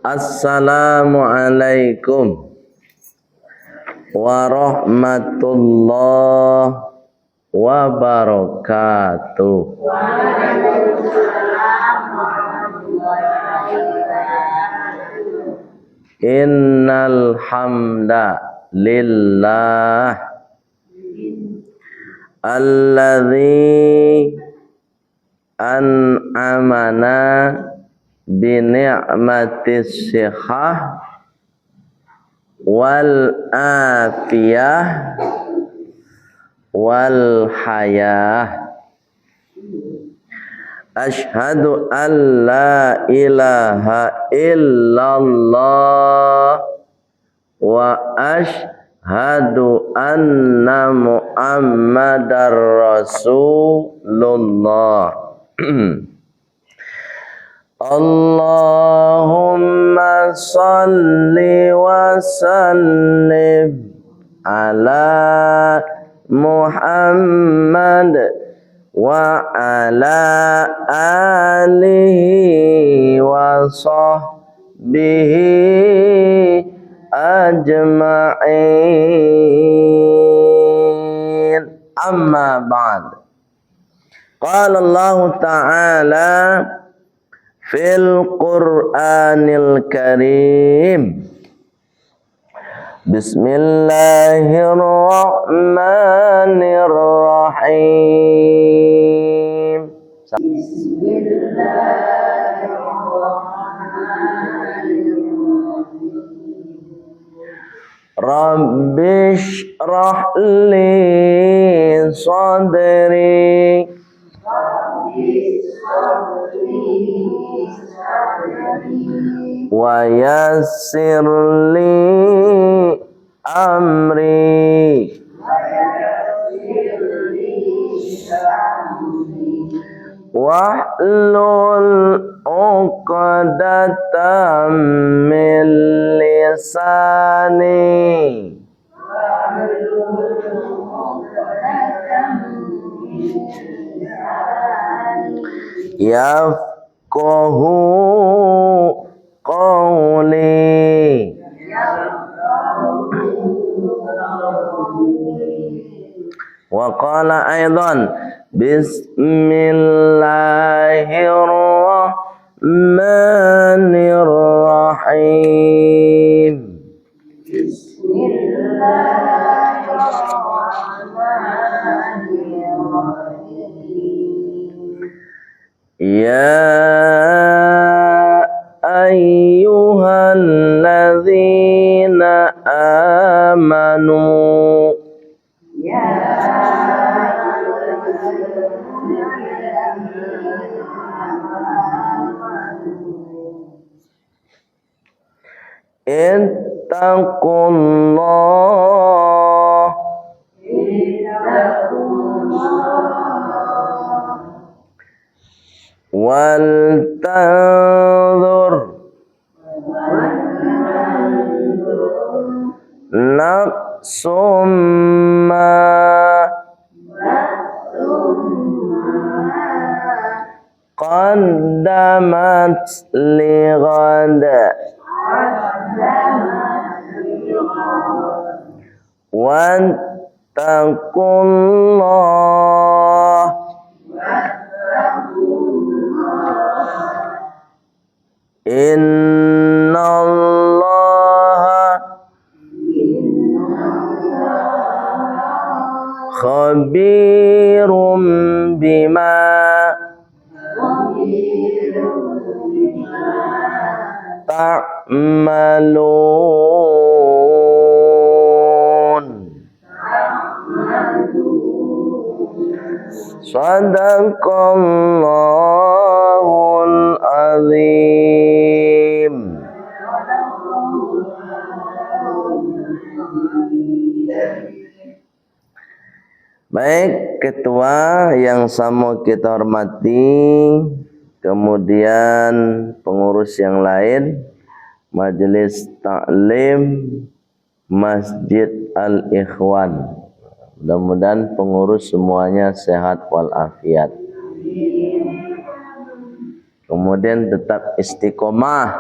Assalamualaikum warahmatullahi wabarakatuh. Innal hamda lillah alladzi an'amana bi ni'matis sihah wal afiyah wal hayah. Asyhadu an la ilaha illallah wa asyhadu anna muhammadar rasulullah. Allahumma salli wa sallim ala Muhammad wa ala alihi wa sahbihi ajma'in. Amma ba'd. Qala Allah Ta'ala fil Qur'anil Karim. Bismillahirrahmanirrahim. Rabbi shrah li sadri wa yassir li amri wahlul 'uqdatam min lisani yafqahu qawli. Wa qala aidan bismillahirrahmanirrahim. Ya ayyuhalladzina amanu ittaqullah wal tanzur nafsum ma qaddamat lighad wattaqullah innallaha khabirum bima ta'malun. Sadaqallahul azim. Baik, ketua yang sama kita hormati, kemudian pengurus yang lain, Majelis Taklim Masjid Al-Ikhwan. Mudah-mudahan pengurus semuanya sehat walafiat. Kemudian tetap istiqomah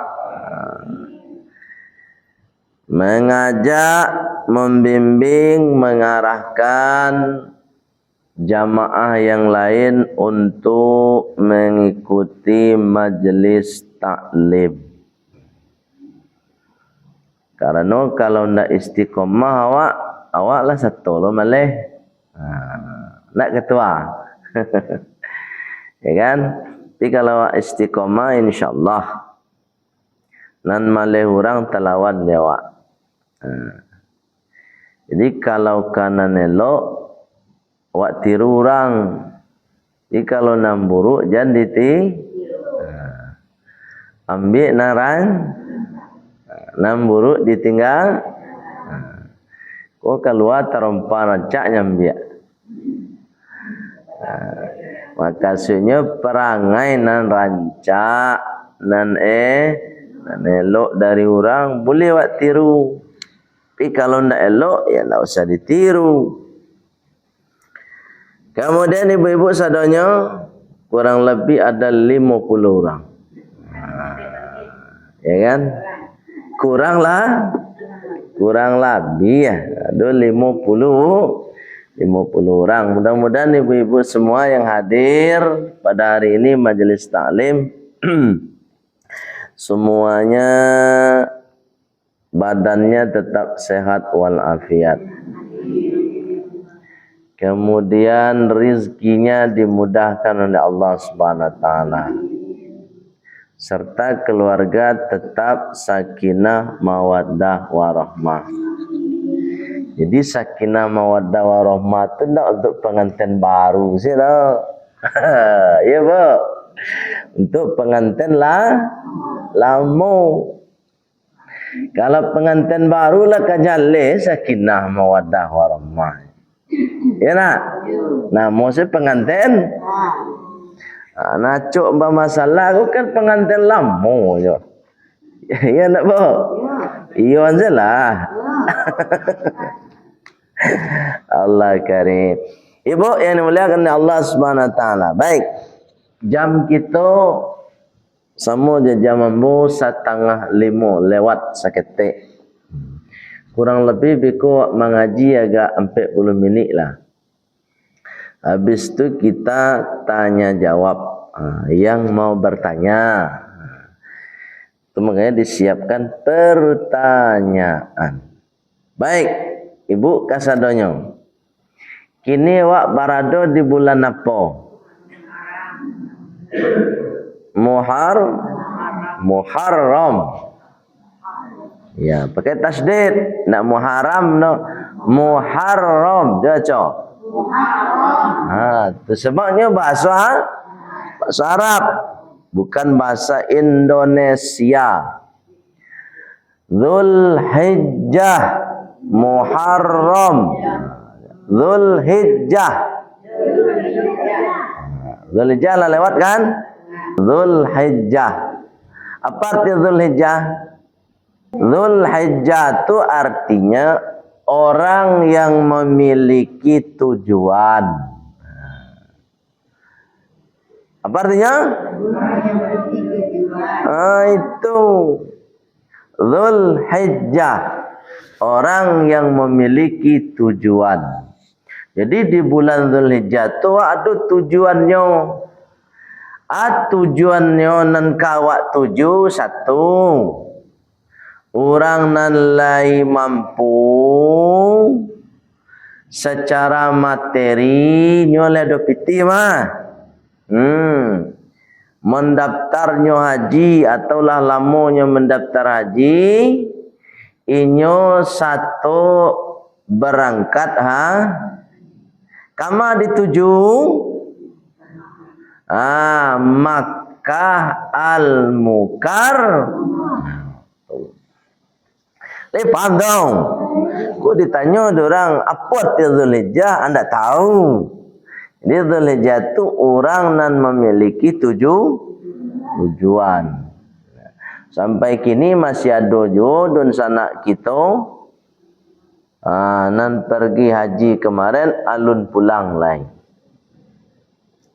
mengajak, membimbing, mengarahkan jamaah yang lain untuk mengikuti majlis taklim. Karena kalau ndak istiqomah awak lah satu lo malih. Nak ketua. Ya kan? Tapi kalau istiqomah insyaallah nan malih orang talawan dia awak. Jadi kalau kanan elok awak tiru orang. Jadi kalau nam buruk jangan ambil naran. Nam buruk ditinggal. Kau keluar terompa rancak nyambiak. Maksudnya perangai nan rancak, nan elok dari orang boleh awak tiru. Tapi kalau ndak elok ya ndak usah ditiru. Kemudian ibu-ibu sadonyo kurang lebih ada 50 orang. Ya kan? Kurang lebih ya. Ada 50 orang. Mudah-mudahan ibu-ibu semua yang hadir pada hari ini majelis taklim semuanya badannya tetap sehat walafiat. Kemudian rizkinya dimudahkan oleh Allah Subhanahu wa taala. Serta keluarga tetap sakinah mawaddah warahmah. Jadi sakinah mawaddah warahmah itu tidak untuk pengantin baru sih dah. Ya bu, untuk pengantin lama. Kalau pengantin baru lah kajale sakinah mawaddah warahmah. Ya nak? Nah, maksud pengantin. Nacuk masalah aku kan pengantin lama je. Ya nak bu? Iya salah. Allah karim. Ibu yang dimuliakan oleh Allah Subhanahu wa taala. Baik. Jam kita sama je jam 4:30 lewat seketik. Kurang lebih biku mengaji agak 40 minit lah. Habis itu kita tanya jawab. Yang mau bertanya, itu makanya disiapkan pertanyaan. Baik, ibu kasadonyo. Kini wak barado di bulan apa? Muharram. Ya, pakai tasdid. Nak Muharram no. Muharram. Cocok. Itu sebabnya bahasa Arab, bukan bahasa Indonesia. Dzulhijjah, Muharram, Dzulhijjah. Dzulhijjah lah lewat kan? Dzulhijjah. Apa arti Dzulhijjah? Dzulhijjah itu artinya orang yang memiliki tujuan. Apa artinya? Itu Dzulhijjah, orang yang memiliki tujuan. Jadi di bulan Dzulhijjah itu ada tujuannya. Tujuannya nan kawak tuju satu. Orang nan lai mampu secara materi nyole do piti mah. Mendaftarnya haji atau lah lamonya mendaftar haji, inyo satu berangkat kama dituju Makkah Al-Mukarramah. Paham dong? Kok ditanya orang apa arti Dzulhijjah, anda tahu? Jadi Dzulhijjah itu orang nan memiliki tujuan. Sampai kini masih ada jodon sanak kita nan pergi haji kemarin alun pulang lain.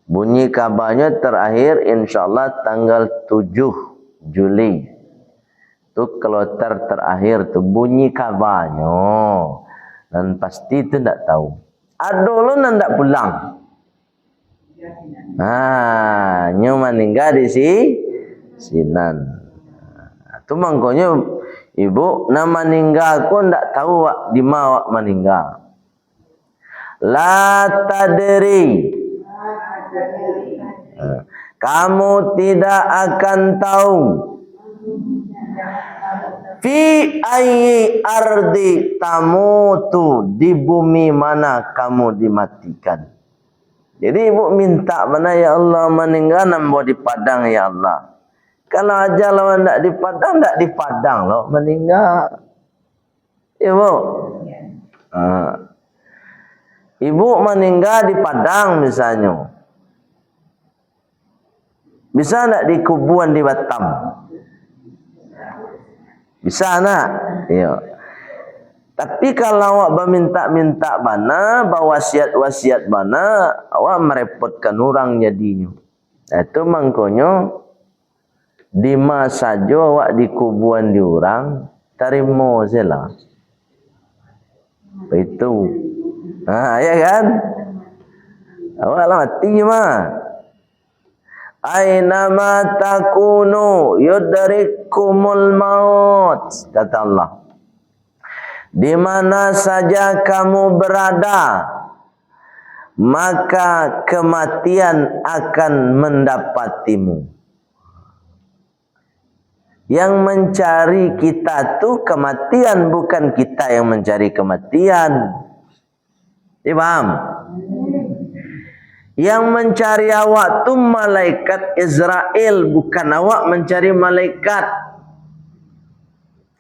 Bunyi kabarnya terakhir insyaallah tanggal 7 Juli. tu kloter terakhir tu bunyi kabarnya. Dan pasti tu tak tahu. Aduh lu ndak pulang. Nyo meninggal di sinan. Tu mangkonya ibu nama meninggal ku ndak tahu wak di mana wak meninggal. La tadri. Kamu tidak akan tahu. Fi ayyi ardi tamutu, di bumi mana kamu dimatikan. Jadi ibu minta mana ya Allah meninggal nambo di Padang ya Allah. Kalau ajal lawan ndak di Padang, ndak di Padang loh meninggal. Ibu. Ibu meninggal di Padang misalnya. Bisa ndak di kuburan di Batam? Bisa nak? Ya. Tapi kalau awak berminta-minta bana, berwasiat-wasiat bana, awak merepotkan orang jadinya. Itu mangkonyo di masa saja awak di kuburan di orang, terima sajalah. Itu. Ya kan? Awak lah mati mah. Ainama takunu yudrikumul maut, kata Allah. Di mana saja kamu berada, maka kematian akan mendapatimu. Yang mencari kita tu kematian, bukan kita yang mencari kematian. Paham? Yang mencari awak tu malaikat Israel, bukan awak mencari malaikat.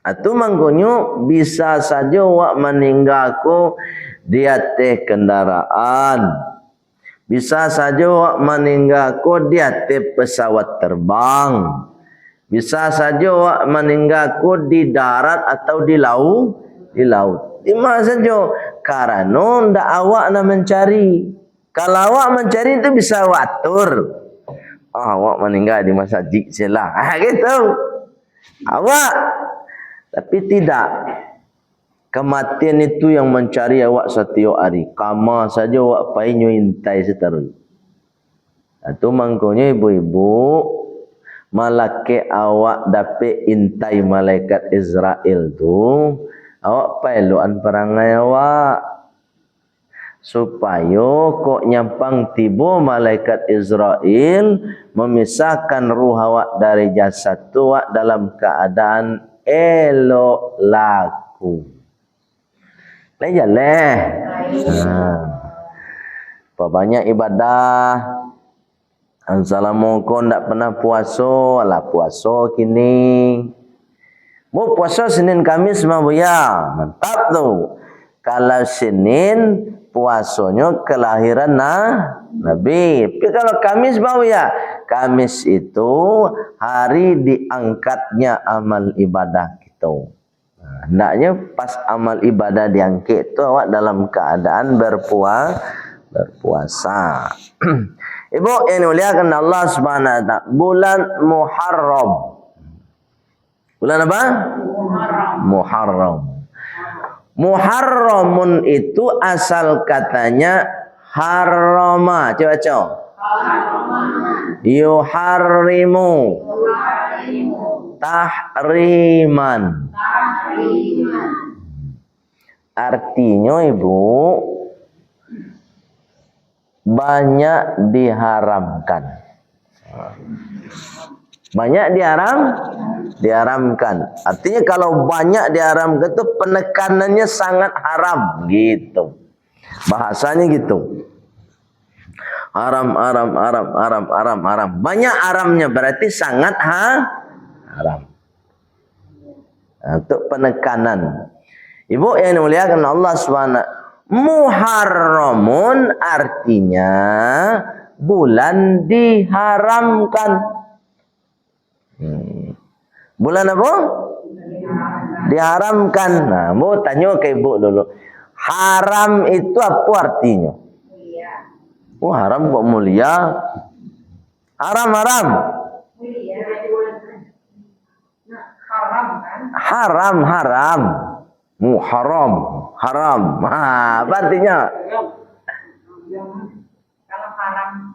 Atau mangkonyo bisa saja awak meninggalku di atas kendaraan. Bisa saja awak meninggalku di atas pesawat terbang. Bisa saja awak meninggalku di darat atau di laut. Di mana saja. Karena ndak awak nak mencari. Kalau awak mencari itu bisa awak atur. Awak meninggal di masjid silah. Gitu. Awak. Tapi tidak. Kematian itu yang mencari awak setiap hari. Kama saja awak painyo intai seterus. Itu mangkonya ibu-ibu, malake awak dapat intai malaikat Israel tu, awak pailuan perangai awak. Supaya kok nyampang tiba malaikat Israel memisahkan ruh awak dari jasad tu awak dalam keadaan elok laku. Leh. Banyak ibadah. Assalamualaikum tak pernah puasa. Alah puasa kini. Mau puasa Senin Kamis mah buya. Mantap tu. Kalau Senin puasanya kelahiran Nabi. Tapi kalau Kamis bau ya. Kamis itu hari diangkatnya amal ibadah kita. Hendaknya pas amal ibadah diangkat itu awak dalam keadaan berpuasa. Ibu yang dimuliakan Allah Subhanahu wa taala, bulan Muharram. Bulan apa? Muharram. Muharramun itu asal katanya harrama. Coba. Yuharrimu. Tahriman. Artinya ibu, banyak diharamkan. Banyak diharamkan. Artinya kalau banyak diharamkan itu penekanannya sangat haram gitu. Bahasanya gitu. Haram. Banyak haramnya berarti sangat haram. Untuk penekanan. Ibu yang dimuliakan Allah SWT. Muharramun artinya bulan diharamkan. Bulan apa? Diharamkan. Nah, mau tanya ke ibu dulu. Haram itu apa artinya? Oh, haram kok mulia. Haram. Haram, haram. Muharram, haram. Apa artinya? Kalau haram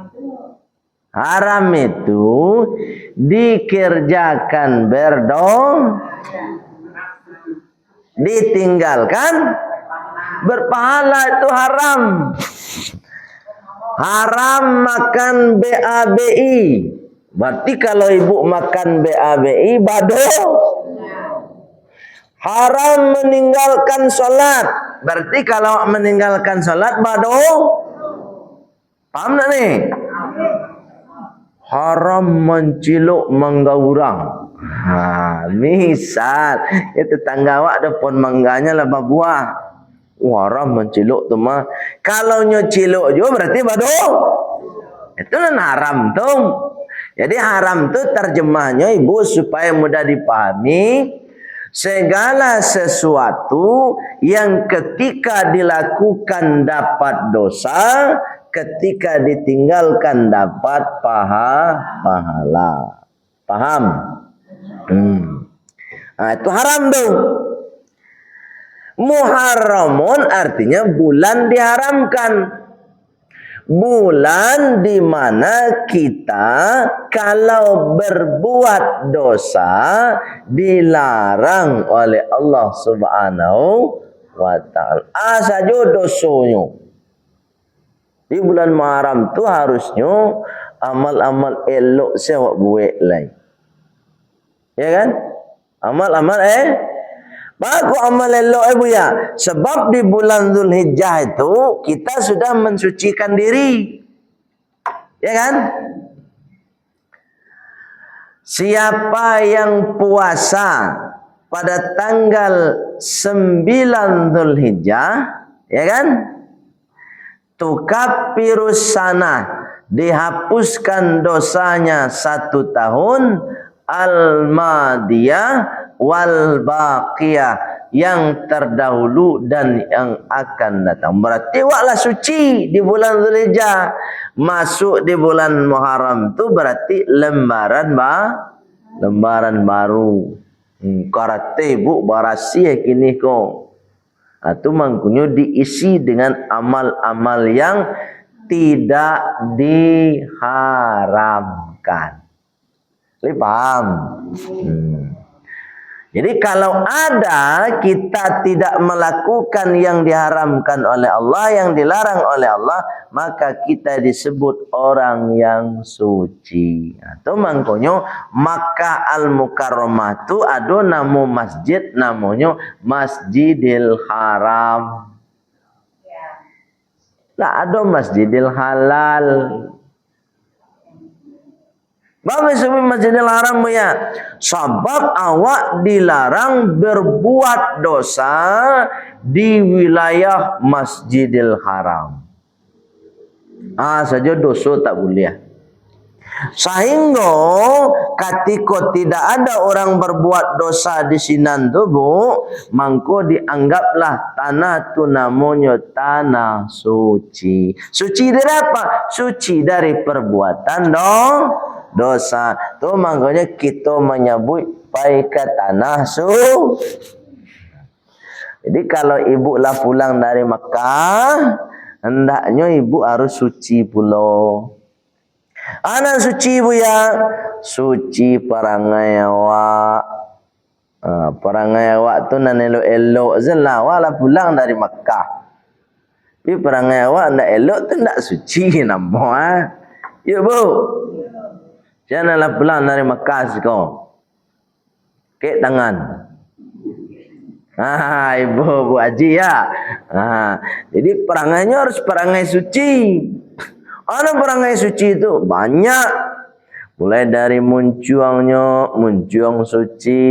itu haram itu dikerjakan ditinggalkan berpahala, itu haram. Haram makan BABI. Berarti kalau ibu makan BABI bado. Haram meninggalkan sholat. Berarti kalau meninggalkan sholat bado. Paham tak ni? Haram menciluk manggaurang. Misal tetangga awak ada pohon mangganya lah buah. Haram menciluk tu mah. Kalau nyo ciluk juga berarti bado. Itu kan haram tu. Jadi haram tu terjemahnya ibu supaya mudah dipahami. Segala sesuatu yang ketika dilakukan dapat dosa, ketika ditinggalkan dapat pahala. Paham? Itu haram tuh. Muharramun artinya bulan diharamkan. Bulan di mana kita kalau berbuat dosa dilarang oleh Allah Subhanahu wa ta'ala. Saja dosanya. Di bulan Muharram tu harusnya amal-amal elok saya buat lain. Ya kan? Amal-amal bagus amal elok ibu ya. Sebab di bulan Zulhijjah itu kita sudah mensucikan diri. Ya kan? Siapa yang puasa pada tanggal 9 Zulhijjah, ya kan? Tukafirus sana, dihapuskan dosanya 1 tahun, al-madiyah wal baqiyah, yang terdahulu dan yang akan datang. Berarti waklah suci di bulan Zulhijjah. Masuk di bulan Muharram tu berarti lembaran baru. Karate bu barasi kini ko. Itu mangkunyo diisi dengan amal-amal yang tidak diharamkan. Ini paham? Jadi kalau ada kita tidak melakukan yang diharamkan oleh Allah, yang dilarang oleh Allah, maka kita disebut orang yang suci. Atau mangkonyo Makkah Al-Mukarramah tu ada nama masjid namanya Masjidil Haram. Lah ada Masjidil Halal. Bapak sebut Masjidil Haram ya. Sebab awak dilarang berbuat dosa di wilayah Masjidil Haram. Saja dosa tak boleh. Sehingga ketika tidak ada orang berbuat dosa di sinan tu bu, mangko dianggaplah tanah tu namanya tanah suci. Suci dari apa? Suci dari perbuatan dosa. Tu maknanya kita menyebut pai ke tanah suci. Jadi kalau ibu lah pulang dari Makkah, hendaknya ibu harus suci pula. Anak suci ibu ya, suci perangai awak. Perangai awak tu nan elok-elok jelah wala pulang dari Makkah. Tapi perangai awak ndak elok tu ndak suci nama. Ya bu. Janganlah pulang dari Makkah sekarang. Kek tangan. Ibu Bu Haji ya. Jadi perangainya harus perangai suci. Ada perangai suci itu banyak. Mulai dari muncuang suci.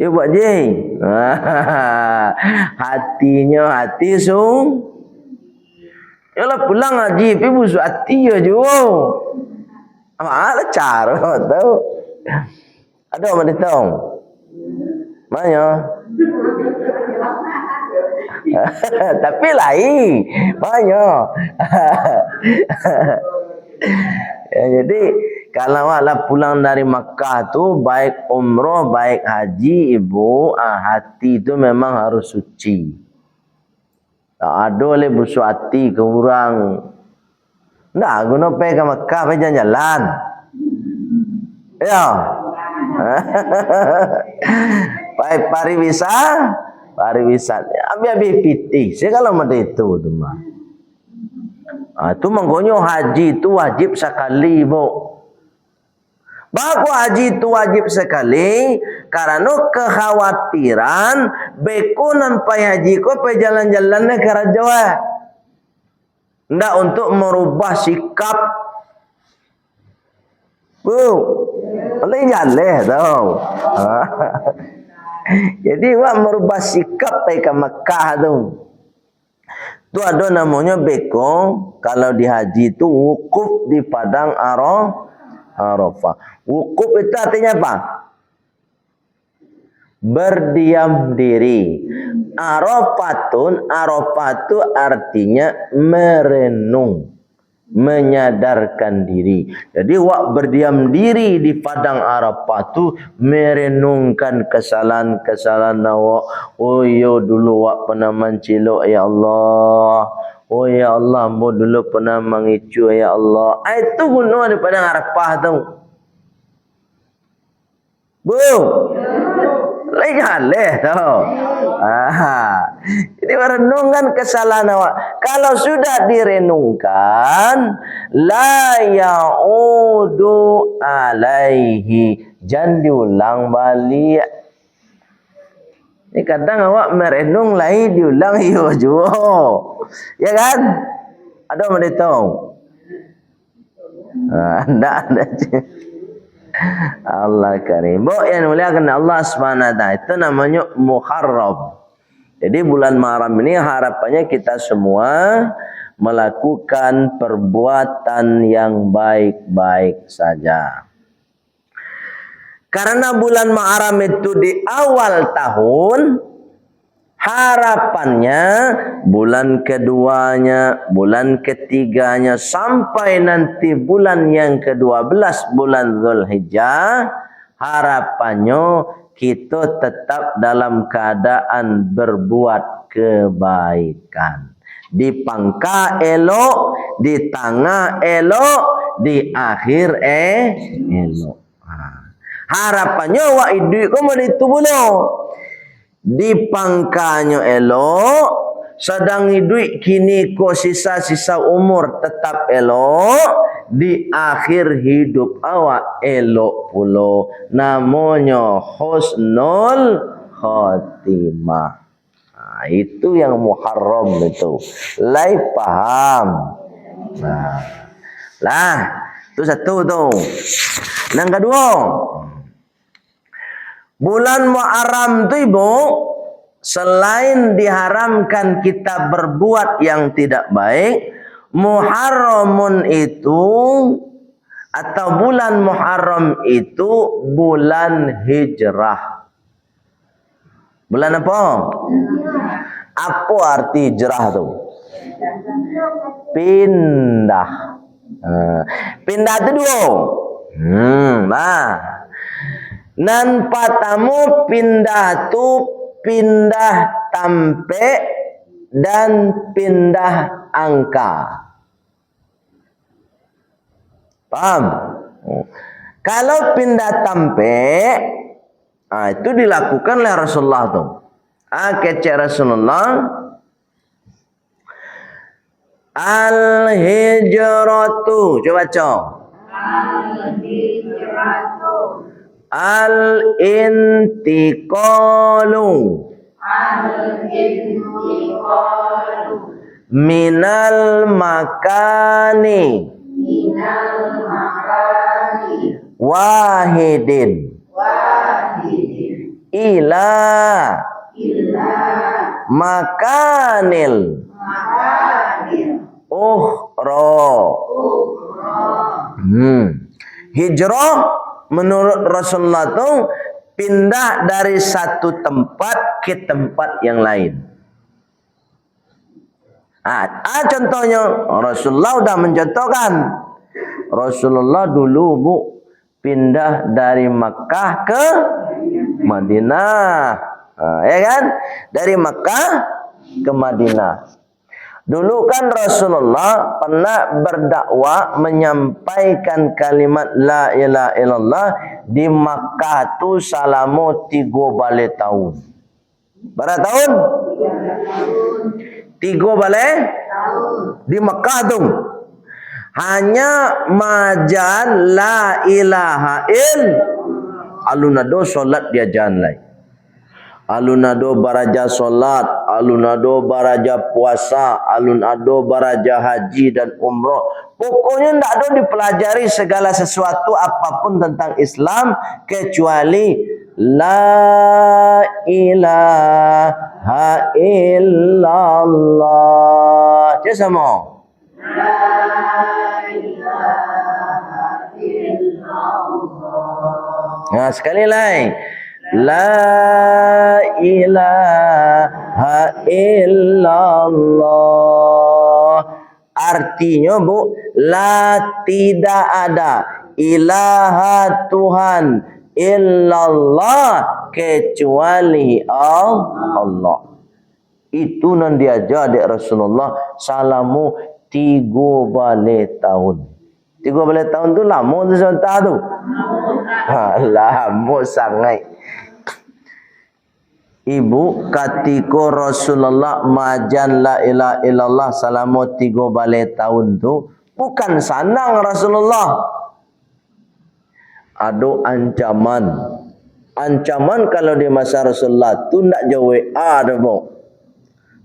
Ya Bu Haji. Hati yalah pulang haji, tapi busuk hati aja. Apa cara tahu? Ada apa ditong? Mana? Tapi lain. Mana? Ya, jadi Kalau awak pulang dari Makkah tu, baik umrah, baik haji, ibu, hati tu memang harus suci. Tak ada boleh busuk hati ke orang. Tak guna pergi ke Makkah, pergi jalan-jalan. Ya. Baik pariwisata. Habis-habis pitih. Saya kalau macam itu tu mah. Tu maknanya haji tu wajib sekali, Bu. Bahawa haji itu wajib sekali karena kekhawatiran bekunan pai haji ko pai jalan-jalannya ke Rajawa. Ndak untuk merubah sikap. Bu, boleh jalan tau. Jadi wak merubah sikap pai ke Mekah tu. Tu ada namanya beko kalau di haji tu wukuf di padang Arafah. Wukuf itu artinya apa? Berdiam diri. Arafah tu artinya merenung, menyadarkan diri. Jadi wak berdiam diri di padang Arafah tu merenungkan kesalahan-kesalahan awak. Oh yo dulu wak pernah mencilok ya Allah. Oh ya Allah, mu dulu pernah mengicu ya Allah. Itu guna di padang Arafah tu. Bu. Leh tau. Jadi merenungkan kesalahan awak. Kalau sudah direnungkan, la ya'udu alaihi. Jangan diulang balik. Ini kadang awak merenung lain diulang iyo juga. Ya kan? Ada yang tahu? Enggak ada. Allah karim. Bu yang muliakan Allah Subhanahu wa taala, itu namanya Muharram. Jadi bulan Muharram ini harapannya kita semua melakukan perbuatan yang baik-baik saja. Karena bulan Muharram itu di awal tahun, harapannya bulan keduanya, bulan ketiganya, sampai nanti bulan yang ke-12, bulan Zulhijjah, harapannya kita tetap dalam keadaan berbuat kebaikan. Di pangka elok, di tengah elok, di akhir elok. Harapannya wak hidup kau itu bunuh. Di pangkanya elok, sedang hidup kini ko sisa-sisa umur tetap elok, di akhir hidup awak elok pula. Namanya husnul khatimah. Itu yang Muharram itu. Lai paham. Lah, itu satu tu. Yang kedua, bulan Muharram tu ibu, selain diharamkan kita berbuat yang tidak baik, Muharramun itu atau bulan Muharram itu bulan hijrah. Bulan apa? Apa arti hijrah tu? Pindah. Pindah tu dua. Nan patamu pindah tu pindah tampe dan pindah angka. Paham? Kalau pindah tampe, itu dilakukan oleh Rasulullah tu. Kecek Rasulullah. Al-hijratu. Coba baca. Al-hijratu. Al-intiqalu. Al-intiqalu. Minal makani. Minal makani. Wahidin. Wahidin. Ila. Ila. Makanil. Makanil. Ukhra. Ukhra. Hijrah menurut Rasulullah itu pindah dari satu tempat ke tempat yang lain. Contohnya Rasulullah sudah mencontohkan Rasulullah dulu bu pindah dari Makkah ke Madinah. Ya kan? Dari Makkah ke Madinah. Dulu kan Rasulullah pernah berdakwah menyampaikan kalimat la ilaha illallah di Makkah tu selama 3 balik tahun. Berapa tahun? 3 balik di Makkah tu. Hanya majan la ilaha illallah. Alunado solat dia jalan lain. Alunado baraja solat, alunado baraja puasa, alunado baraja haji dan umrah. Pokoknya tidak ada dipelajari segala sesuatu apapun tentang Islam kecuali la ilaha illallah. Dia sama. La ilaha illallah. Nah, sekali lagi. La ilaha illallah. Artinya bu, la tidak ada ilaha Tuhan illallah kecuali Allah. Itu nan diajar di Rasulullah salamu 3 balik tahun. 3 balik tahun tu lama tu sebentar tu. Lama sangat. Ibu, ketika Rasulullah majan la ilaha illallah selama 3 balik tahun tu, bukan senang Rasulullah. Ada ancaman. Ancaman kalau di masa Rasulullah tu nak jauh WA dah bu.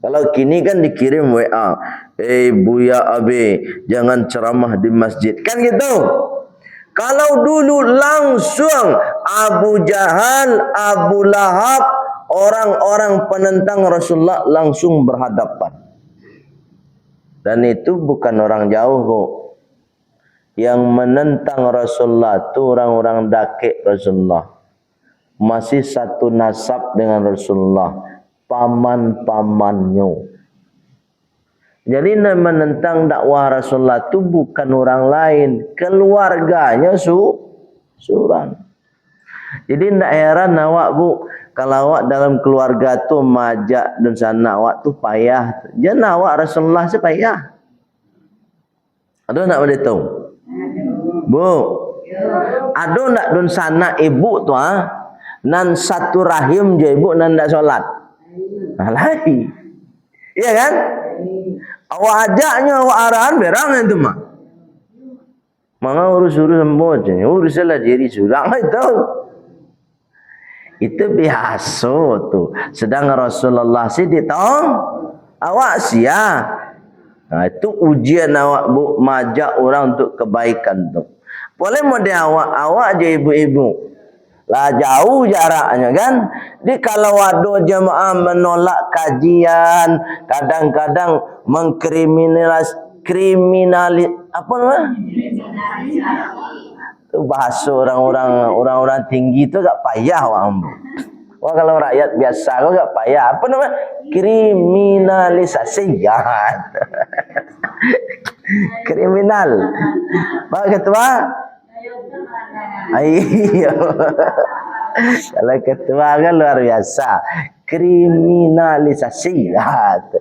Kalau kini kan dikirim WA. Buya Abe, jangan ceramah di masjid. Kan gitu. Kalau dulu langsung Abu Jahal, Abu Lahab, orang-orang penentang Rasulullah langsung berhadapan. Dan itu bukan orang jauh kok. Yang menentang Rasulullah itu orang-orang dakik Rasulullah. Masih satu nasab dengan Rasulullah. Paman-pamannya. Jadi menentang dakwah Rasulullah itu bukan orang lain. Keluarganya seorang. Jadi tidak heran awak bu. Kalau awak dalam keluarga tu majak dan sana awak tu payah. Jangan awak Rasulullah se payah. Ada nak boleh tahu? Bu. Ada nak dan sana ibu tu nan satu rahim je ibu nan tak solat. Alai. Iya kan? Awak ajaknya awak arahan berang itu mah. Manga urus-urus sembot je. Uruslah diri surang itu. Itu biasa tu. Sedang Rasulullah si ditong awak sia. Nah, itu ujian awak bu majak orang untuk kebaikan tu. Boleh model awak je ibu-ibu. Lah jauh jaraknya kan. Di kalau ada jemaah menolak kajian, kadang-kadang mengkriminalis apa nama? Itu bahasa orang-orang tinggi tu gak payah wang. Wah kalau rakyat biasa kau gak payah. Apa nama? Kriminalisasi jahat. Kriminal. Pak Ketua? Ayo. Kalau ketua kan luar biasa. Kriminalisasi jahat.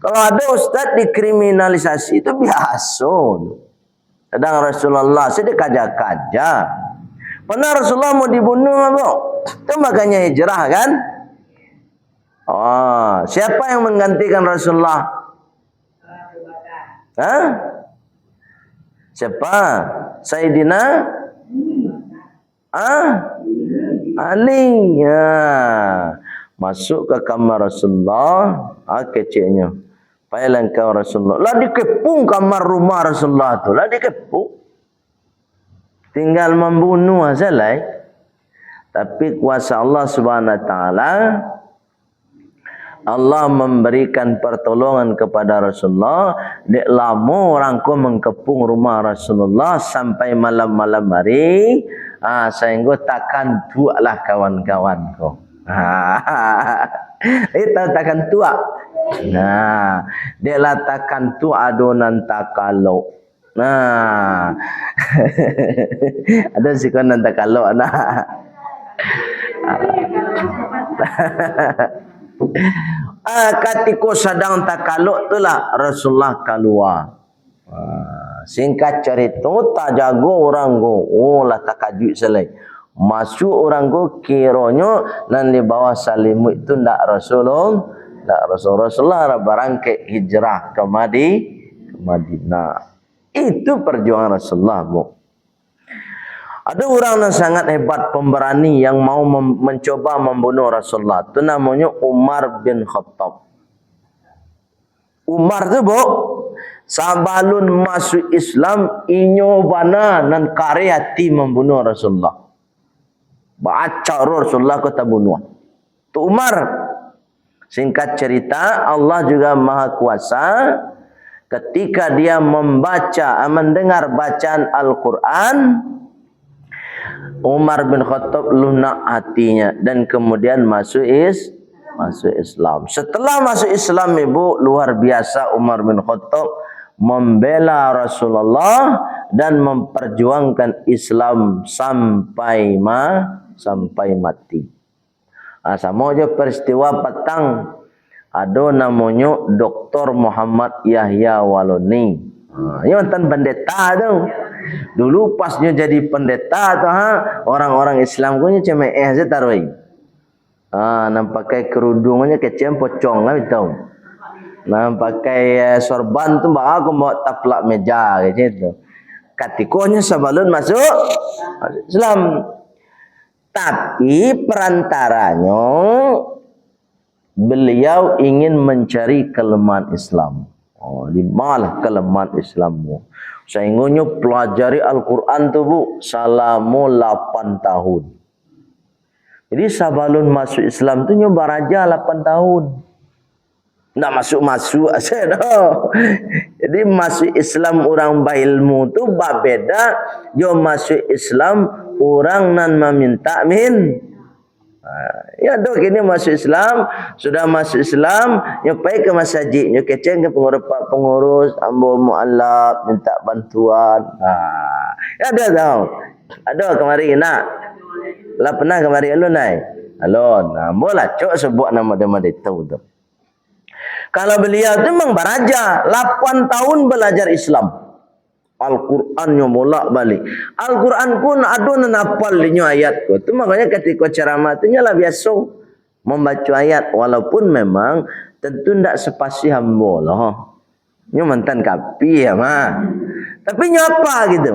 Kalau ada ustaz dikriminalisasi itu biasa. Sedang Rasulullah sedih kaja-kaja. Pernah Rasulullah mau dibunuh apa? Itu makanya hijrah kan? Oh, siapa yang menggantikan Rasulullah? Hah? Siapa? Sayyidina? Ali. Ya. Masuk ke kamar Rasulullah. Kecilnya. Payah kau Rasulullah. Lah dikepung kamar rumah Rasulullah tu. Lah dikepung. Tinggal membunuh saja. Tapi kuasa Allah Subhanahu Wa Taala, Allah memberikan pertolongan kepada Rasulullah. Dek lama orang ko mengkepung rumah Rasulullah sampai malam-malam hari. Sehingga takkan tua lah kawan-kawan ko. Itu takkan tua. Nah, dia latakan tu adonan takalo. Nah. Ada si kon nanti kalau nah. Ketika sedang takaluk itulah Rasulullah keluar. Singkat cerita tak jago orang go. Oh lah takajut selai. Masuk orang go kiranya nan di bawah salimut itu ndak Rasulullah. Ndak Rasulullah berangkat hijrah ke Madinah. Itu perjuangan Rasulullah, Bu. Ada orang yang sangat hebat, pemberani yang mau mencoba membunuh Rasulullah. Itu namanya Umar bin Khattab. Umar tu, Bu, sabalun masuk Islam, inyo bana nan kari hati membunuh Rasulullah. Baca Rasulullah kata bunuh. Tu Umar. Singkat cerita, Allah juga Maha Kuasa. Ketika dia mendengar bacaan Al-Quran, Umar bin Khattab lunak hatinya dan kemudian masuk Islam. Setelah masuk Islam, Ibu, luar biasa Umar bin Khattab membela Rasulullah dan memperjuangkan Islam sampai mati. Sama aja peristiwa petang ada namanya Dr. Muhammad Yahya Waloni. Ini mantan pendeta tu. Dulu pasnya jadi pendeta tu, orang-orang Islam punya cuma je taruh. Nampak pakai kerudungnya kecil pocong lah itu. Nampak pakai sorban tu aku mau taplak meja gitu. Katikonya sebelum masuk Islam. Tapi perantaranya beliau ingin mencari kelemahan Islam. Di mana kelemahan Islammu? Sehingga pelajari Al-Quran tu, Bu, selama 8 tahun. Jadi sebelum masuk Islam tu nyoba raja 8 tahun. Tak masuk-masuk aja dah. Jadi masuk Islam orang berilmu tu berbeda. Yo masuk Islam orang nan meminta ya dok ini masuk Islam, sudah masuk Islam, nyopai ke masjid, nyokeceng ke pengurus, ambo mualaf minta bantuan. Ya ada tahu. Ada kemari nak. Lah pernah kemari alun nai. Alun. Boleh cok sebut nama dia tahu tu. Kalau beliau tu memang beraja 8 tahun belajar Islam. Al-Quran yang bolak balik. Al-Quran pun ada nan hafal dinyo ayat ko. Tu makanya ketika ceramah tu nyalah biasa membaca ayat walaupun memang tentu ndak sepasi hamba lah. Nyo mantan kapi ya mah. Tapi nyo apa gitu.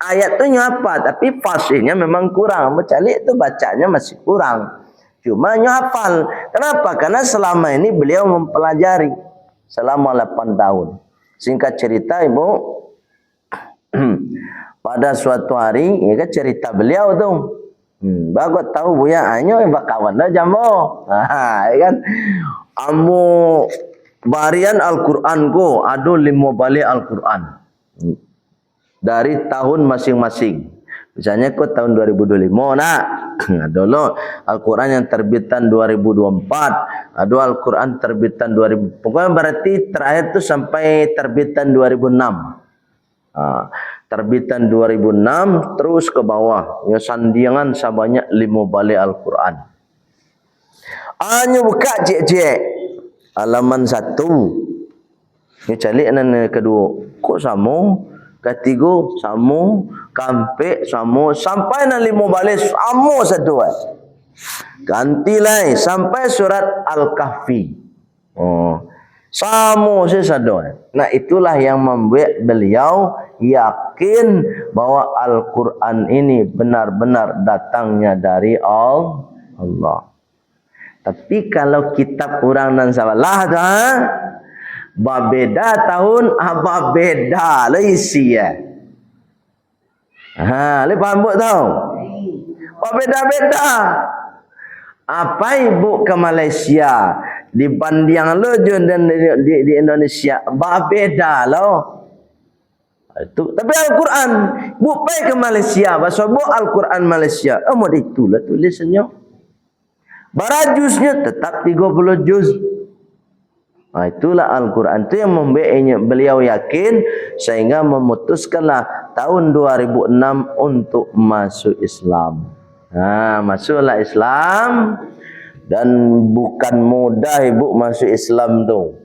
Ayat tu nyo apa tapi fasihnya memang kurang. Bercalik tu bacanya masih kurang. Cuma nyo hafal. Kenapa? Karena selama ini beliau mempelajari selama 8 tahun. Singkat cerita, Ibu, pada suatu hari, ya kan cerita beliau tu. Bagus tahu buya anyo bakawan dah jambo. Ya kan. Ambo barian Al-Quran ko ada 5 balik Al-Quran. Dari tahun masing-masing. Misalnya kau tahun 2025 nak. Dulu Al-Quran yang terbitan 2024, ada Al-Quran terbitan 2000. Pokoknya berarti terakhir tu sampai terbitan 2006. Terbitan 2006 terus ke bawah. Ya sandingan sebanyak 5 balik Al-Quran. Hanya buka cek-cek halaman 1. Ni calik nan kedua. Kok sama? Ketiga sama, keempat sama, sampai nan 5 balik sama satu. Gantilah sampai surat Al-Kahfi. Sama sesado. Nah, itulah yang membuat beliau yakin bahwa Al-Quran ini benar-benar datangnya dari Allah. Tapi kalau kitab orang nan salah berbeda tahun, berbeda lah isi ya. Lu paham tak tahu? Berbeda-beda. Apa ibu ke Malaysia dibanding lo dan di Indonesia berbeda loh. Itu tapi Al-Quran bukan ke Malaysia, bahasa Al-Quran Malaysia. Mau itulah tulisannya. Barajusnya tetap 30 juz. Itulah Al-Quran itu yang membuatnya beliau yakin sehingga memutuskanlah tahun 2006 untuk masuk Islam. Masuklah Islam, dan bukan mudah ibu masuk Islam tu.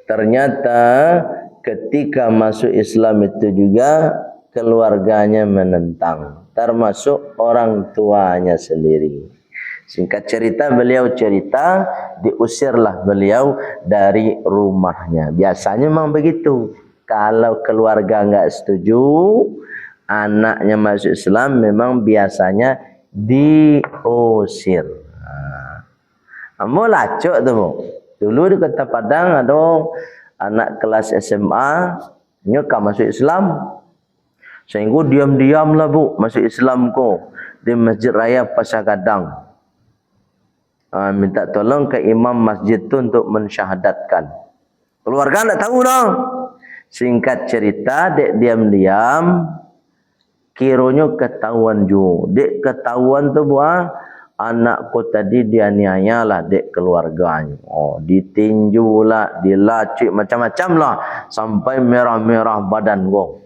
Ternyata ketika masuk Islam itu juga keluarganya menentang, termasuk orang tuanya sendiri. Singkat cerita, beliau cerita diusirlah beliau dari rumahnya. Biasanya memang begitu. Kalau keluarga enggak setuju anaknya masuk Islam, memang biasanya diusir. Mau lacok tu, Bu. Dulu di Kota Padang ada anak kelas SMA nyokap masuk Islam. Sehingga diam-diam lah, Bu, masuk Islam ko di Masjid Raya Pasar Gadang. Minta tolong ke imam masjid tu untuk mensyahadatkan. Keluarga tak tahu dah. Singkat cerita, dek diam-diam kiranya ketahuan juga. Dek ketahuan tu buah anakku tadi dianiaya lah dek keluarganya. Ditinju lah, dilacik macam-macam lah sampai merah-merah badan gua.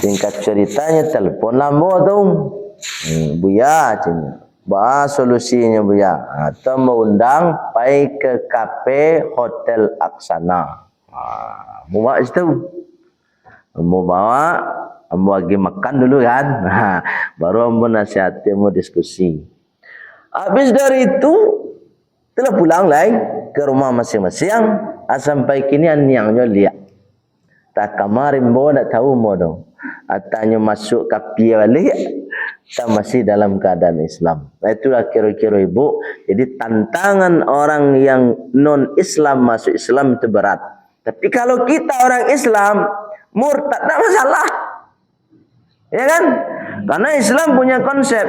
Singkat ceritanya telefon lambo tu. Buya cina. Solusinya Buya. Atau mengundang pergi ke kafe Hotel Aksana. Mau bawa situ. Mau bawa, mau pergi makan dulu kan. Baru mau nasihati, mau diskusi. Habis dari itu, telah pulang lagi ke rumah masing-masing. Sampai kini anyangnya lihat. Tak kamarin bawa tak tahu mau dong. Atanya masuk kafe balik. Kita masih dalam keadaan Islam. Itulah kira-kira ibu. Jadi tantangan orang yang non-Islam masuk Islam itu berat. Tapi kalau kita orang Islam murtad tak masalah. Ya kan? Karena Islam punya konsep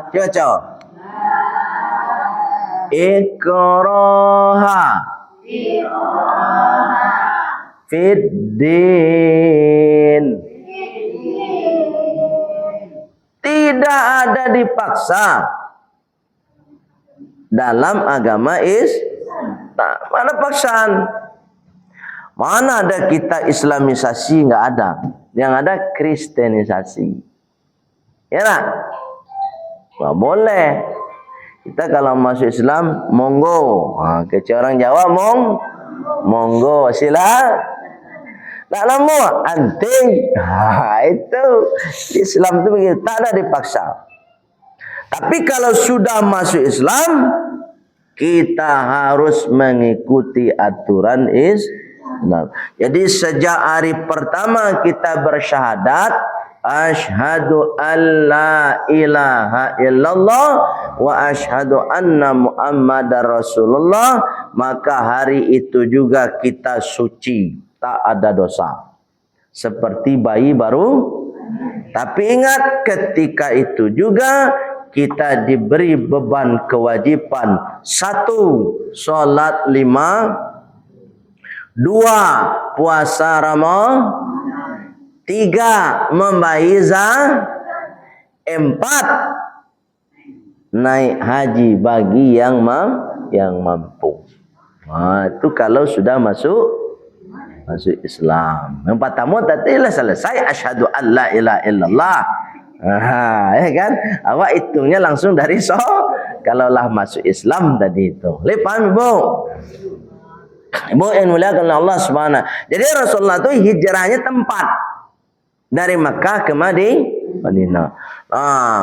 coba ikraha fid din. Tidak ada dipaksa dalam agama Islam. Mana paksaan? Mana ada kita Islamisasi? Enggak ada. Yang ada Kristenisasi. Ya tak? Enggak boleh. Kita kalau masuk Islam, monggo. Kecil orang Jawa, monggo. Sila. Tak lama, anting. Itu Islam itu begitu, tak ada dipaksa. Tapi kalau sudah masuk Islam, kita harus mengikuti aturan Islam. Jadi sejak hari pertama kita bersyahadat, asyhadu an la ilaha illallah wa asyhadu anna Muhammadar Rasulullah, maka hari itu juga kita suci. Tak ada dosa. Seperti bayi baru. Tapi ingat, ketika itu juga kita diberi beban kewajiban. 1. Solat 5. 2. Puasa Ramadan. 3. Membayar zakat. 4. Naik haji bagi yang mampu. Itu kalau sudah masuk Islam. Yang pertama tadi lah selesai asyhadu an la ilaha illallah. Ya kan? Awak hitungnya langsung dari kalaulah masuk Islam tadi itu. Paham Ibu? Ibu yang muliakan Allah Subhanahu. Jadi Rasulullah itu hijrahnya tempat dari Makkah ke Madinah.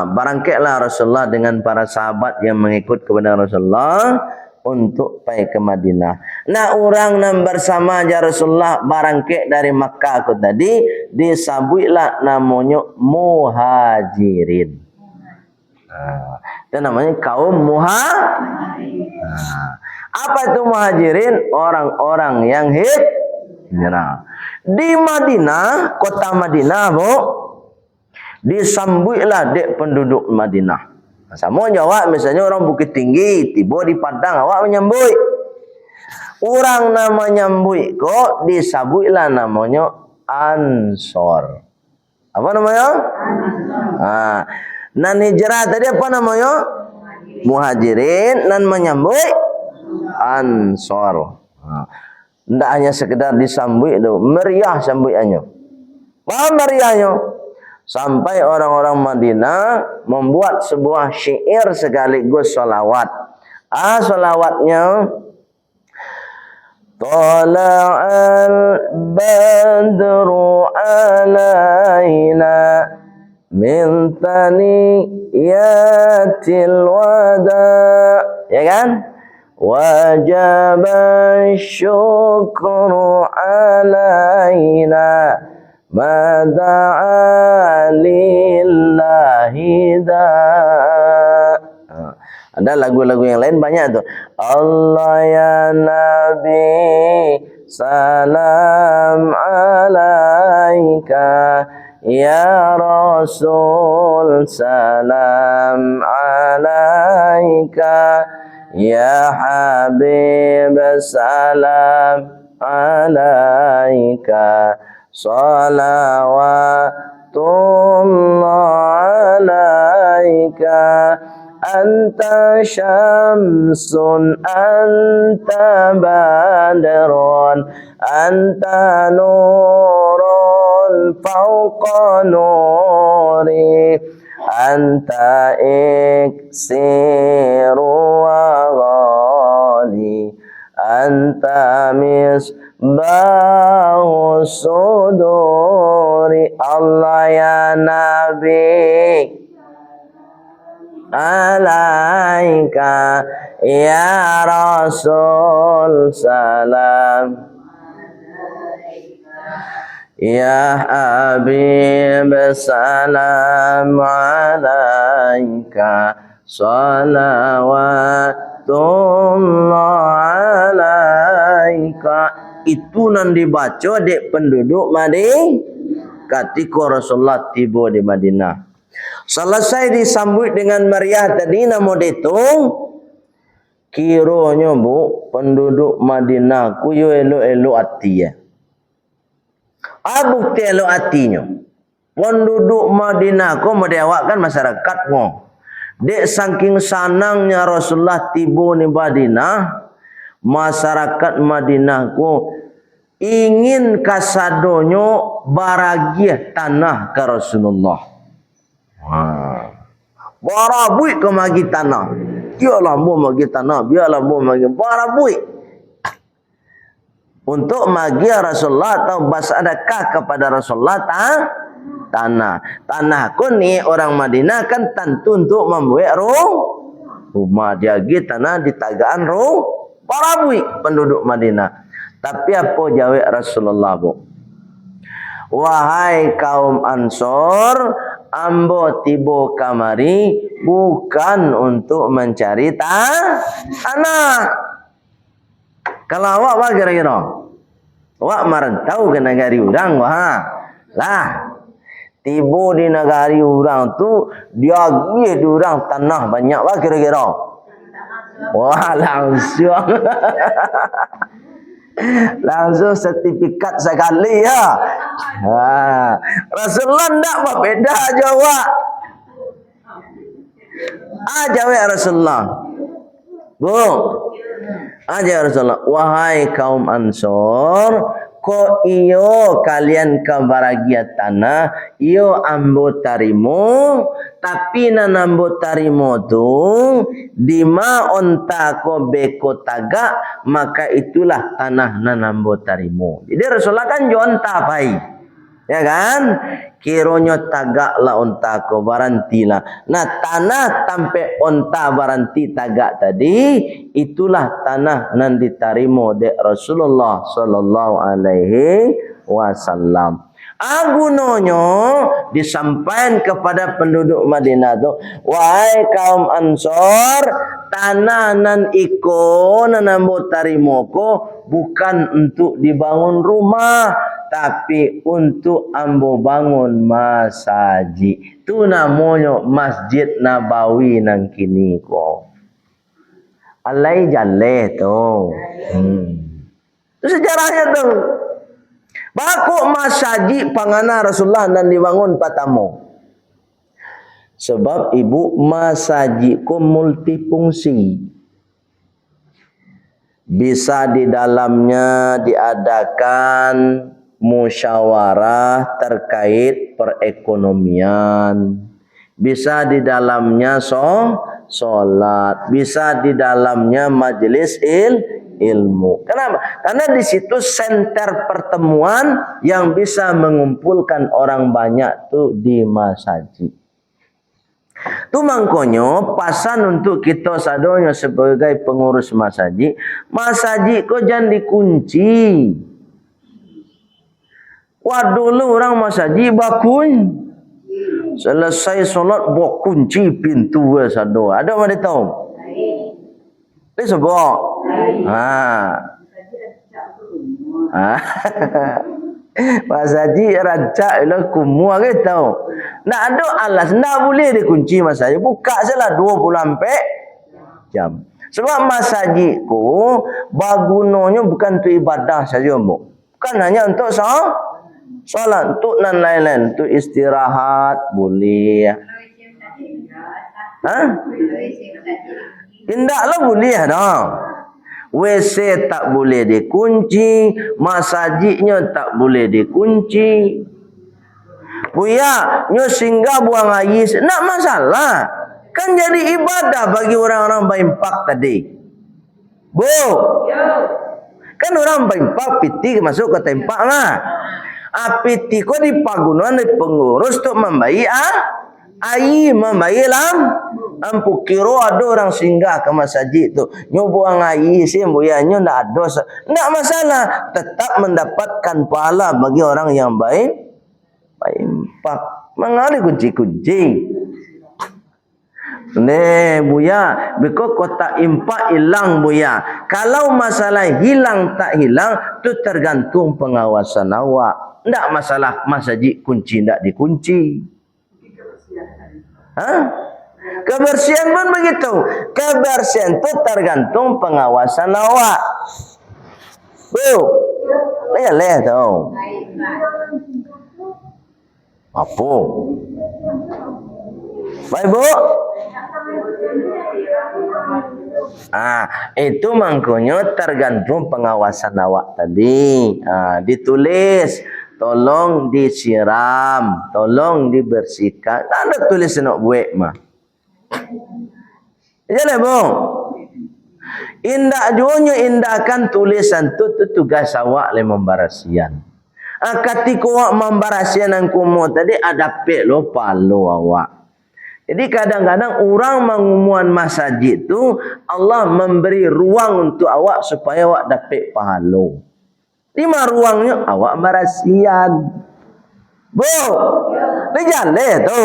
Barangkailah Rasulullah dengan para sahabat yang mengikut kepada Rasulullah untuk pergi ke Madinah. Nah, orang yang bersama aja Rasulullah barangkek dari Makkah aku tadi disabuilah namanya muhajirin. Itu namanya kaum muhajirin. Apa itu muhajirin? Orang-orang yang hijrah. Di Madinah, kota Madinah, Bu, disambuilah dek penduduk Madinah. Sama jawab, misalnya orang Bukit Tinggi tiba di Padang, awak menyambut. Orang nama nyambut kok disabuilah namanya Ansor. Apa namanya? Nan hijrah tadi apa namanya? Muhajirin nan menyambut Ansor. Tidak hanya sekedar disambut itu, meriah sambutannya. Apa meriahnya? Sampai orang-orang Madinah membuat sebuah syair sekaligus sholawat. Sholawatnya Tala'al badru alaina min thaniyatil wada, ya kan? Wajaba syukru alaina ma da'a lillahi da. Ada lagu-lagu yang lain banyak tuh. Allah ya Nabi salam alaika, ya Rasul salam alaika, ya Habib salam alaika, salawatullah alaika, anta syamsun anta badrun anta nurun fauqa nuri, anta iksiru wa ghali, anta misbahu suduri. Allah ya Nabi alaika, ya Rasul salam, ya Habib salam alaika, salawatullah alaika. Itu nan dibaca dek penduduk Madinah ketika Rasulullah tiba di Madinah. Selesai disambut dengan meriah tadi, namun ditung kiranya bu penduduk Madinah ku yo elok-elok hati ya. Bukti elok hatinya. Penduduk Madinah ku mendewakkan masyarakat mo. Dek saking sanangnya Rasulullah tiba di Madinah, masyarakat Madinah ku ingin kasadonyo baragiah tanah ke Rasulullah. Barabui ke magi tanah. Biarlah mu magi tanah, biarlah mu magi barabui. Untuk magi Rasulullah atau basadakah kepada Rasulullah tanah. Tanah ku ni orang Madinah kan tentu untuk membuat rumah dia gitu tanah di tagaan barabui penduduk Madinah. Tapi apa jawab Rasulullah bu? Wahai kaum Ansor, ambo tibo kamari bukan untuk mencari tanah. Kalau awak apa kira-kira? Awak merantau ke negari orang, wah. Lah, tibo di negari orang tu dia gih di orang tanah banyak, wah kira-kira? Wah, langsung. Langsung sertifikat sekali ya. Rasulullah tidak berbeda jawab. Jawab Rasulullah. Bu. Jawab Rasulullah. Wahai kaum Ansor, ko iyo kalian kebaragia tanah, iyo ambo tarimo, tapi nanambo tarimo tu dima onta ko beko taga, maka itulah tanah nanambo tarimo. Jadi Rasulullah kan jonta pai, ya kan? Kironyo tagak lah onta ko barantilah. Nah tanah tampe onta baranti tagak tadi, itulah tanah nan ditarimo de Rasulullah sallallahu alaihi wasallam. Agunonyo disampaikan kepada penduduk Madinah tu, wahai kaum Ansor, tanah nan iko nanambo tarimo ko bukan untuk dibangun rumah, tapi untuk ambo bangun masjid. Itu namanya Masjid Nabawi nang kini ko. Alai jalle tu. Itu sejarahnya tu. Baku masjid pangana Rasulullah dan dibangun patamu. Sebab ibu masjid ku multifungsi. Bisa di dalamnya diadakan musyawarah terkait perekonomian. Bisa di dalamnya sholat. Bisa di dalamnya majelis ilmu. Kenapa? Karena di situ senter pertemuan yang bisa mengumpulkan orang banyak tuh di masjid. Tu mangkonyo pasan untuk kita sadonya sebagai pengurus masjid. Masjid kau jangan dikunci. Wah dulu orang masjid bakun. Selesai solat bawa kunci pintu sado. Ada mana tahu? Ini sebab. Masjid rancak ialah kumua ke tahu. Nak ada alas, nak boleh dikunci masjid. Buka salah 24 jam. Sebab masjid ku bagunanya bukan untuk ibadah saja, Bu. Bukan hanya untuk solat, untuk dan lain-lain, untuk istirahat boleh. Tindaklah boleh dah. WC tak boleh dikunci, masjidnya tak boleh dikunci. Buya, nyo singgah buang air, nak masalah. Kan jadi ibadah bagi orang-orang baimpak tadi. Bu, kan orang baimpak piti masuk ke tempat lah. Piti ko di pagunuan di pengurus untuk membayi air, membayi ampu kiro ada orang singgah ke masjid tu. Nyo buang air sih buyanyo ndak ada. Ndak masalah, tetap mendapatkan pahala bagi orang yang baik. Pak, mengali kunci-kunci. Buya, beko kota impak hilang buya. Kalau masalah hilang tak hilang, tu tergantung pengawasan awak. Ndak masalah masjid kunci ndak dikunci. Kebersihan pun begitu. Kebersihan itu tergantung pengawasan awak. Bu, leh tau. Apa? Baik, Bu. Itu mangkonyo tergantung pengawasan awak tadi. Ditulis, tolong disiram, tolong dibersihkan. Tak ada tulis nak buat mah. Jalan, Bu. Indak jonyo indahkan tulisan tu tugas awak le membarasian. Ketika awak membarasian ang kumu tadi ada pek lo palo awak. Jadi kadang-kadang orang mengumuman masjid tu Allah memberi ruang untuk awak supaya awak dapat pahala. Di mana ruangnya? Awak barasian. Bu, dia jalan tu.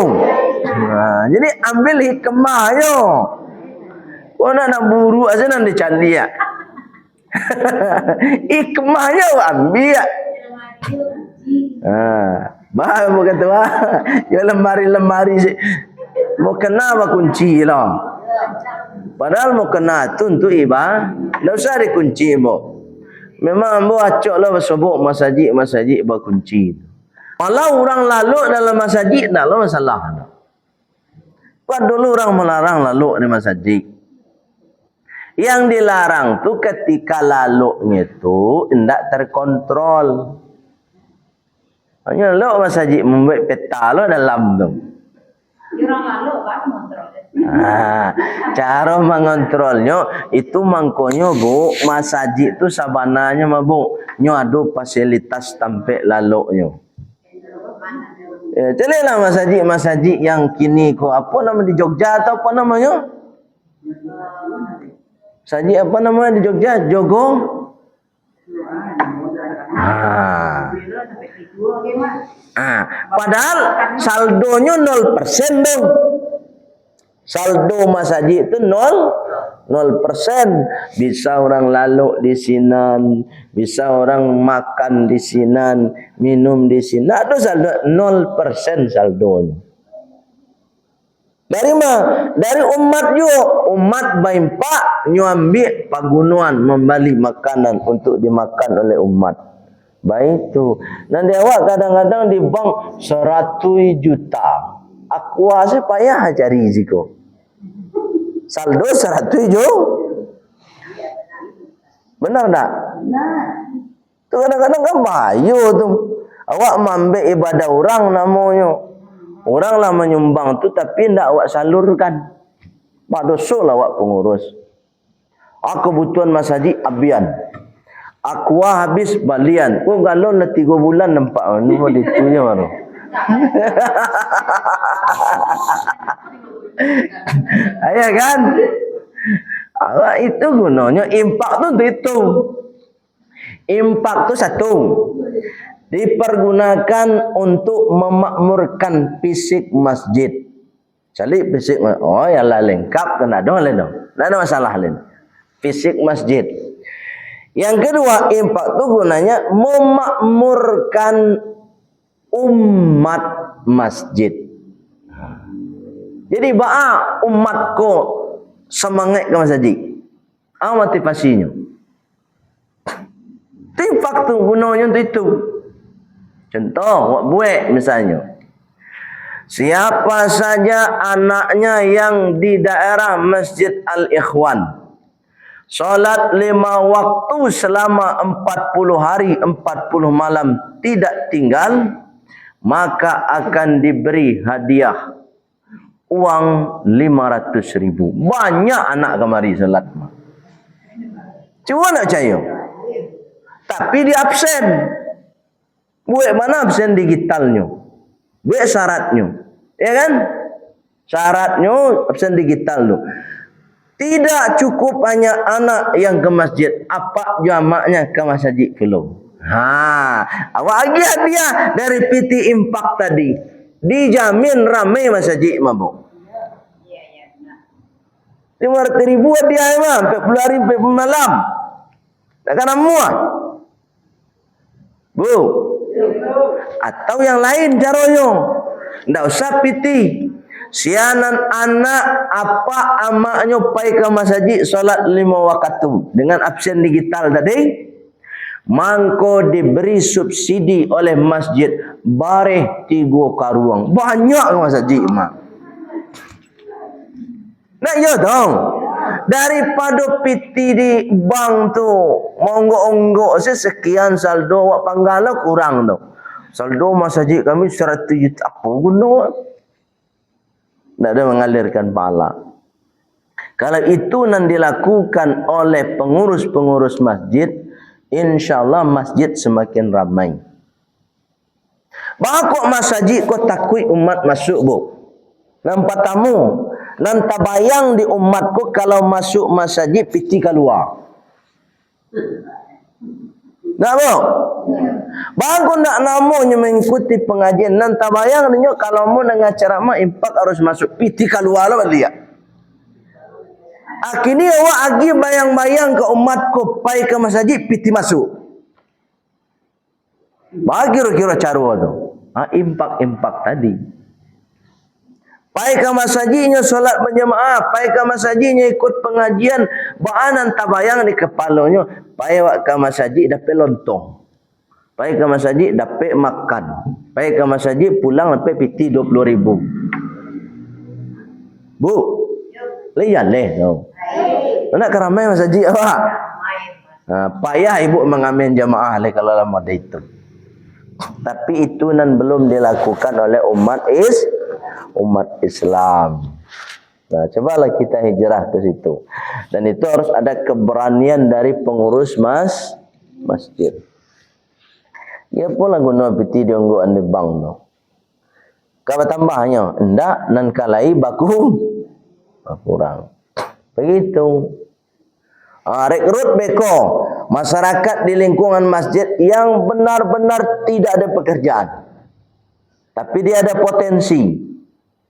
Jadi ambil hikmahnya. Kau nak buru aja nak dicari ya. Hikmahnya awak ambil. Bah bukan tu ya lemari sih. Mau kena apa kunci lah. Padahal mau kena tu untuk ibadah. Tak usah dikunci bu. Memang bu acok lah sebut masjid berkunci. Kalau orang lalu dalam masjid tak lah masalah. Buat dulu orang melarang lalu di masjid. Yang dilarang tu ketika lalunya tu tidak terkontrol. Hanya lalu masjid membuat peta lo dalam tu. Cara mengontrolnya itu mangkonyo Bu, masjid tu sabananya mah Bu, nyo ada fasilitas tampe laloknyo. Carilah masjid yang kini ko apa nama di Jogja atau apa namanya? Masjid apa namanya di Jogja? Jogo? Padahal saldonya 0% dong. Saldo masjid itu 0%. Bisa orang lalu di sinan, bisa orang makan di sinan, minum di sinan. Ada saldo 0% saldonya. Dari mana? Dari umat juga. Umat baimpak nyambil pagunuan membeli makanan untuk dimakan oleh umat. Baik tu. Nanti awak kadang-kadang di bank 100 juta. Aqua saya payah cari Ziko. Saldo 107. Benar tak? Benar. Tu kadang-kadang kan bahaya tu. Awak mengambil ibadah orang namanya. Orang lah menyumbang tu tapi tidak awak salurkan. Mak dosa lah awak pengurus. Kebutuhan Mas Haji abian. Aqua habis balian. Oh galon dah 3 bulan nampak. Ni mau ditunya baru. Ayah kan? Awak itu gunanya impak tu itu. Impak tu satu. Dipergunakan untuk memakmurkan fisik masjid. Cari fisik, oh ya lah lengkap kena dong lain dong. Tak ada masalah lain. Fisik masjid. Yang kedua, impak tu gunanya memakmurkan umat masjid. Jadi ba'a umatku semangat ke masjid. Apa motivasinya? Impak tu gunanya untuk itu. Contoh, buat buat misalnya. Siapa saja anaknya yang di daerah Masjid Al-Ikhwan solat 5 waktu selama 40 hari 40 malam tidak tinggal, maka akan diberi hadiah uang 500.000. Banyak anak kemari solat. Cuba nak percaya. Tapi di absen. Buat mana absen digitalnya? Buat syaratnya. Ya kan? Syaratnya absen digital tu. Tidak cukup hanya anak yang ke masjid. Apa jamaknya ke masjid belum? Awak lagi hadiah dari PT Impak tadi. Dijamin ramai masjid mabuk. 500.000 hadiah mah. 40 hari 40 malam. Takkan muat. Bu. Atau yang lain caranya. Tidak usah piti. Sianan anak apa amaknya pai ke masjid solat 5 waktu dengan absen digital tadi, mangko diberi subsidi oleh masjid bareh 3 karuang. Banyak ke masjid mak. Nak ya dong. Daripada piti di bank tu monggok-onggok sekian saldo awak panggala kurang tu. Saldo masjid kami 100 juta. Apa guna? Tak ada mengalirkan pahala. Kalau itu nan dilakukan oleh pengurus-pengurus masjid, insyaAllah masjid semakin ramai. Bakok masjid kau takui umat masuk bu. Nampak tamu. Nan tabayang di umatku kalau masuk masjid piti keluar. Tak bu? Bangku nak namanya mengikuti pengajian. Nan tabayang ni kalau mau dengan ceramah impak harus masuk piti keluar lah dia. Akhirnya awak lagi bayang-bayang ke umatku pai ke masjid piti masuk. Bagi kira-kira cara tu. Impak-impak tadi. Pai ke masjidnya solat berjamaah, pai ke masjidnya ikut pengajian, baanan tabayang di kepalanya, pai awak ke masjid dapat lontong. Pai ke masjid dapat makan. Pai ke masjid pulang dapat piti 20.000. Bu. Lihat leh tau. Nak keramai masjid awak. Payah ibu mengamen jamaah leh kalau lama ada itu. Tapi itu nan belum dilakukan oleh umat Islam. Nah, cobalah kita hijrah ke situ. Dan itu harus ada keberanian dari pengurus masjid. Ya pula guna piti dionggoan di bank tu. Kau tambahnya, endak nan kalai baku kurang. Begitu. Rekrut beko masyarakat di lingkungan masjid yang benar-benar tidak ada pekerjaan. Tapi dia ada potensi.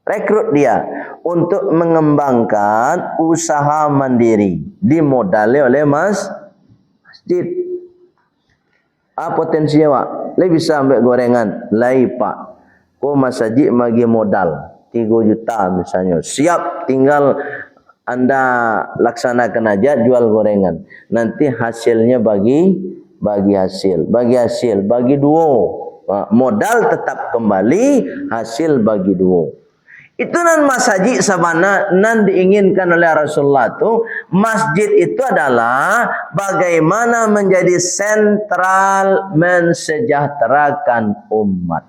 Rekrut dia untuk mengembangkan usaha mandiri dimodali oleh masjid. Potensinya Pak, le bisa ambil gorengan, lai Pak. Ko masjid bagi modal 3 juta misalnya. Siap, tinggal Anda laksanakan aja jual gorengan. Nanti hasilnya bagi hasil, bagi duo. Modal tetap kembali, hasil bagi duo. Itu nan masjid sabana nan diinginkan oleh Rasulullah tu, masjid itu adalah bagaimana menjadi sentral mensejahterakan umat.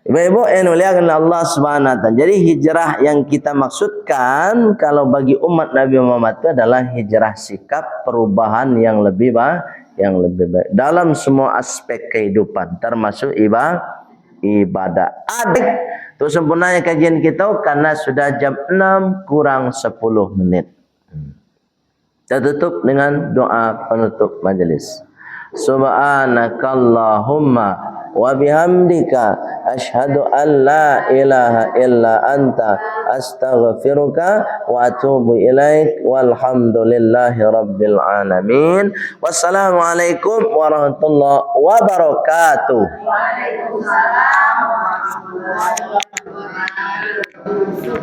Ibu-ibu yang dimuliakan Allah Subhanahu wa taala. Jadi hijrah yang kita maksudkan kalau bagi umat Nabi Muhammad itu adalah hijrah sikap, perubahan yang lebih baik dalam semua aspek kehidupan termasuk ibadah. Adik tu sempurnanya kajian kita karena sudah jam 6 kurang 10 menit. Kita tutup dengan doa penutup majelis. Subhanakallahumma wa bihamdika asyhadu an la ilaha illa anta astaghfiruka wa atubu ilaik walhamdulillahi rabbil alamin. Wassalamualaikum warahmatullahi wabarakatuh. Waalaikumsalam warahmatullahi wabarakatuh.